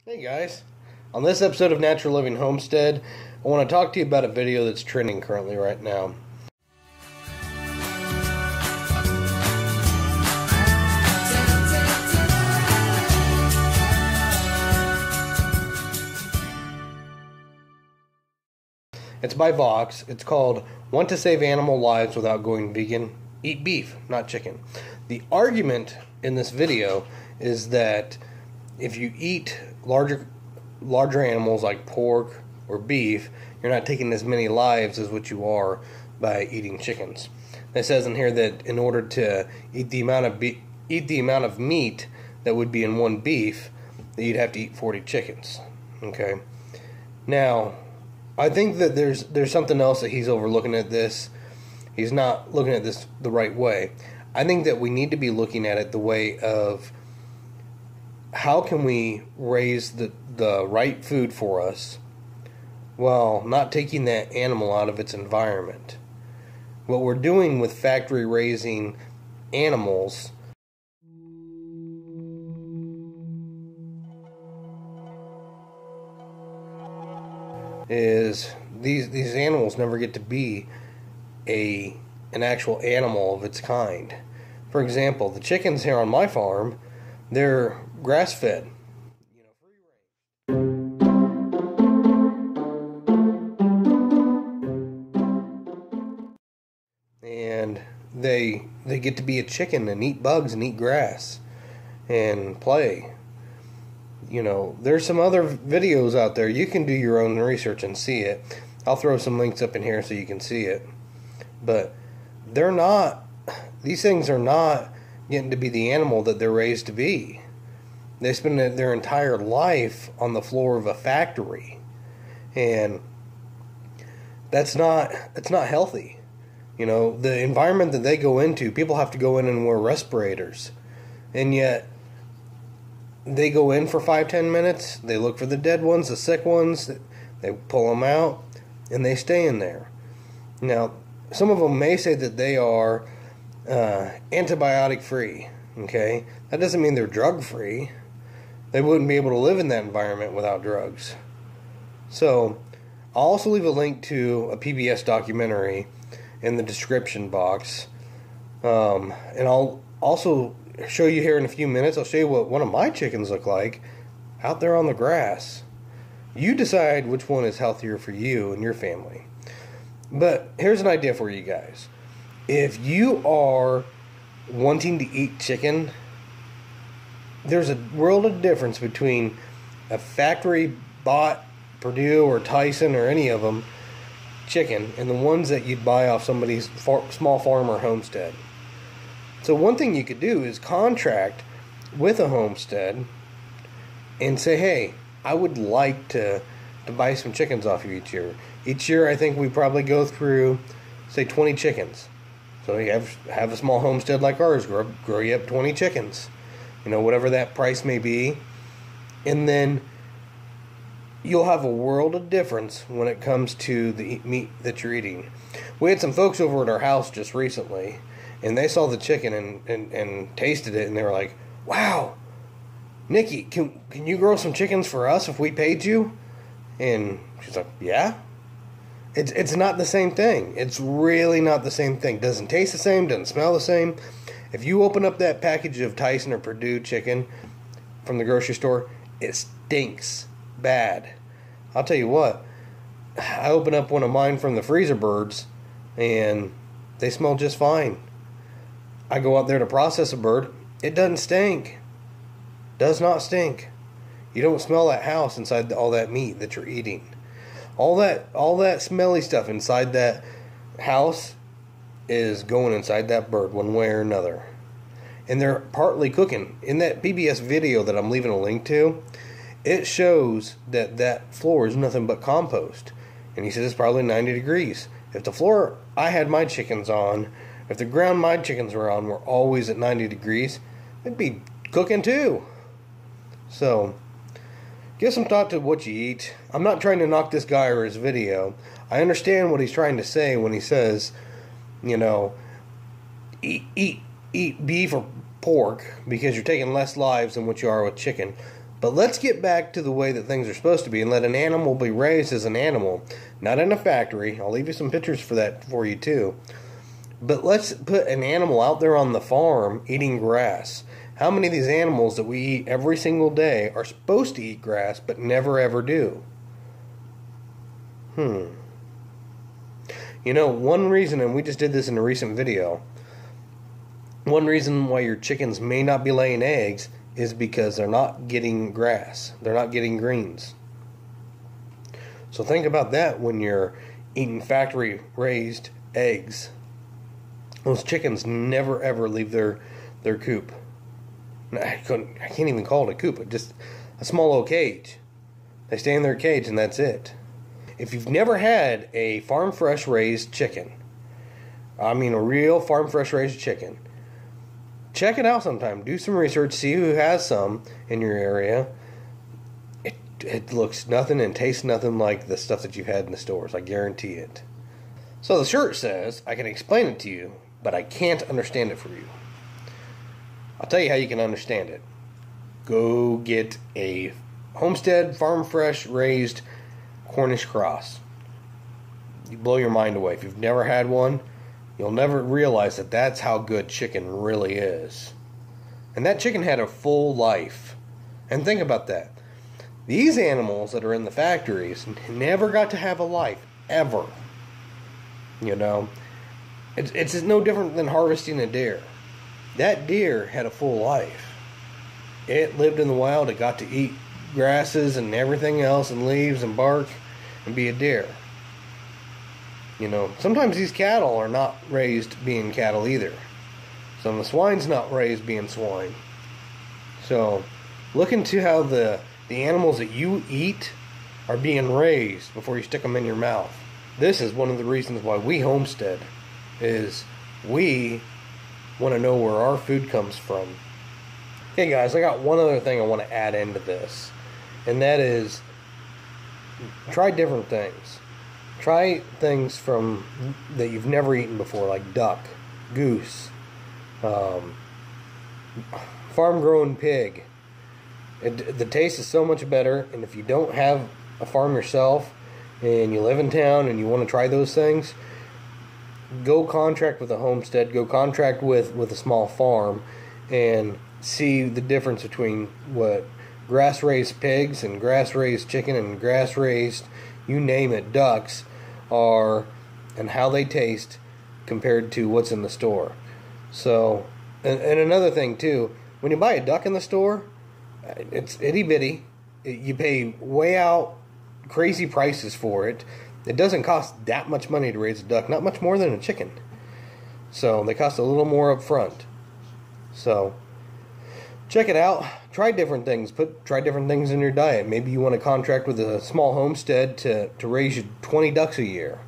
Hey guys, on this episode of Natural Living Homestead, I want to talk to you about a video that's trending currently right now. It's by Vox. It's called Want to Save Animal Lives Without Going Vegan? Eat beef, not chicken. The argument in this video is that if you eat larger animals like pork or beef, you're not taking as many lives as what you are by eating chickens. It says in here that in order to eat the amount of meat that would be in one beef, that you'd have to eat 40 chickens. Okay. Now, I think that there's something else that he's overlooking at this. He's not looking at this the right way. I think that we need to be looking at it the way of how can we raise the right food for us while not taking that animal out of its environment. What we're doing with factory raising animals is these animals never get to be an actual animal of its kind. For example, the chickens here on my farm, they're grass-fed, free range. And they get to be a chicken and eat bugs and eat grass and play. There's some other videos out there. You can do your own research and see it. I'll throw some links up in here so you can see it. But these things are not getting to be the animal that they're raised to be. They spend their entire life on the floor of a factory. And that's not healthy. The environment that they go into, people have to go in and wear respirators. And yet they go in for 5-10 minutes, they look for the dead ones, the sick ones, they pull them out, and they stay in there. Now, some of them may say that they are antibiotic free, okay? That doesn't mean they're drug free. They wouldn't be able to live in that environment without drugs. So, I'll also leave a link to a PBS documentary in the description box. And I'll also show you here in a few minutes. I'll show you what one of my chickens look like out there on the grass. You decide which one is healthier for you and your family. But here's an idea for you guys. If you are wanting to eat chicken, there's a world of difference between a factory bought Purdue or Tyson or any of them chicken and the ones that you'd buy off somebody's small farm or homestead. So one thing you could do is contract with a homestead and say, hey, I would like to buy some chickens off you each year. Each year I think we probably go through, say, 20 chickens. So you have a small homestead like ours, grow you up 20 chickens. Whatever that price may be. And then you'll have a world of difference when it comes to the meat that you're eating. We had some folks over at our house just recently, and they saw the chicken and tasted it, and they were like, wow, Nikki, can you grow some chickens for us if we paid you? And she's like, yeah. It's not the same thing. It's really not the same thing. Doesn't taste the same, doesn't smell the same. If you open up that package of Tyson or Purdue chicken from the grocery store, it stinks bad. I'll tell you what, I open up one of mine from the Freezer Birds, and they smell just fine. I go out there to process a bird, it doesn't stink. Does not stink. You don't smell that house inside all that meat that you're eating. All that smelly stuff inside that house is going inside that bird one way or another. And they're partly cooking. In that PBS video that I'm leaving a link to, it shows that floor is nothing but compost. And he says it's probably 90 degrees. If the floor I had my chickens on, if the ground my chickens were on were always at 90 degrees, it'd be cooking too. So, give some thought to what you eat. I'm not trying to knock this guy or his video. I understand what he's trying to say when he says, eat beef or pork because you're taking less lives than what you are with chicken. But let's get back to the way that things are supposed to be and let an animal be raised as an animal, not in a factory. I'll leave you some pictures for that for you too. But let's put an animal out there on the farm eating grass. How many of these animals that we eat every single day are supposed to eat grass but never ever do? You know, one reason, and we just did this in a recent video, one reason why your chickens may not be laying eggs is because they're not getting grass. They're not getting greens. So think about that when you're eating factory-raised eggs. Those chickens never ever leave their coop. I can't even call it a coop, just a small little cage. They stay in their cage and that's it. If you've never had a farm fresh raised chicken, I mean a real farm fresh raised chicken, check it out sometime. Do some research, see who has some in your area. It looks nothing and tastes nothing like the stuff that you've had in the stores. I guarantee it. So the shirt says, I can explain it to you, but I can't understand it for you. I'll tell you how you can understand it. Go get a Homestead farm fresh raised Cornish cross. You blow your mind away. If you've never had one, you'll never realize that that's how good chicken really is. And that chicken had a full life. And think about that. These animals that are in the factories never got to have a life, ever. You know, it's no different than harvesting a deer. That deer had a full life. It lived in the wild. It got to eat grasses and everything else and leaves and bark and be a deer. You know, sometimes these cattle are not raised being cattle either. Some of the swine's not raised being swine. So look into how the animals that you eat are being raised before you stick them in your mouth. This is one of the reasons why we homestead, is we want to know where our food comes from. Hey guys, I got one other thing I want to add into this, and that is try different things. Try things from that you've never eaten before, like duck, goose, farm-grown pig. The taste is so much better, and if you don't have a farm yourself and you live in town and you want to try those things, go contract with a homestead, go contract with a small farm, and see the difference between what grass-raised pigs and grass-raised chicken and grass-raised, you name it, ducks are, and how they taste compared to what's in the store. So, and another thing too, when you buy a duck in the store, it's itty-bitty. You pay way out crazy prices for it. It doesn't cost that much money to raise a duck, not much more than a chicken. So they cost a little more up front. So check it out. Try different things. Try different things in your diet. Maybe you want to contract with a small homestead to raise you 20 ducks a year.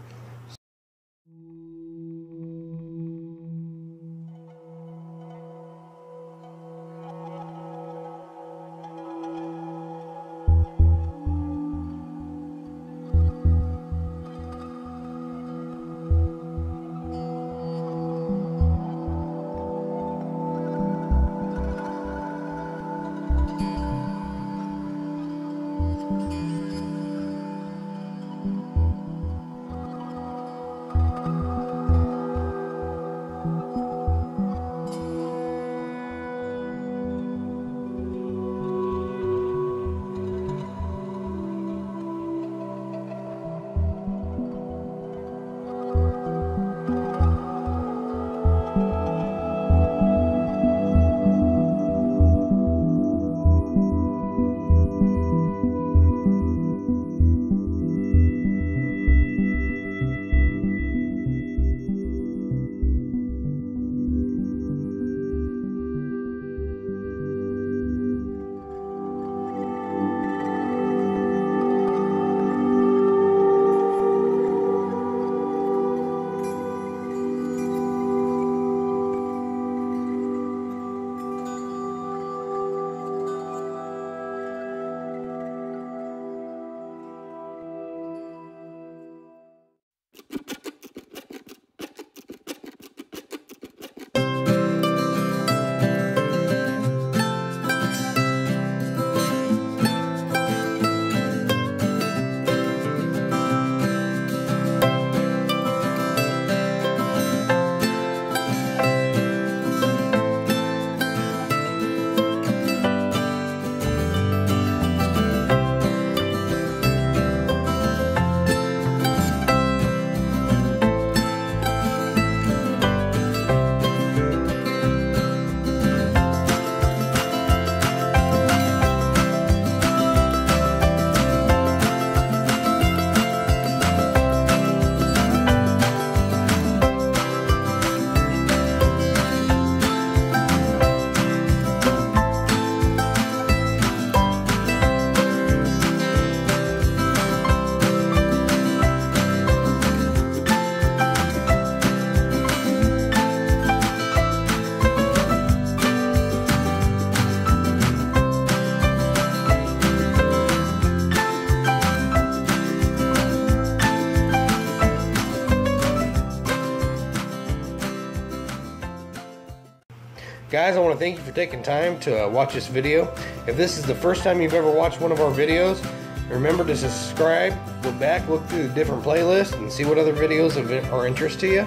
Guys, I want to thank you for taking time to watch this video. If this is the first time you've ever watched one of our videos, remember to subscribe, go back, look through the different playlists, and see what other videos are of interest to you.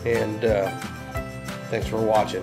And thanks for watching.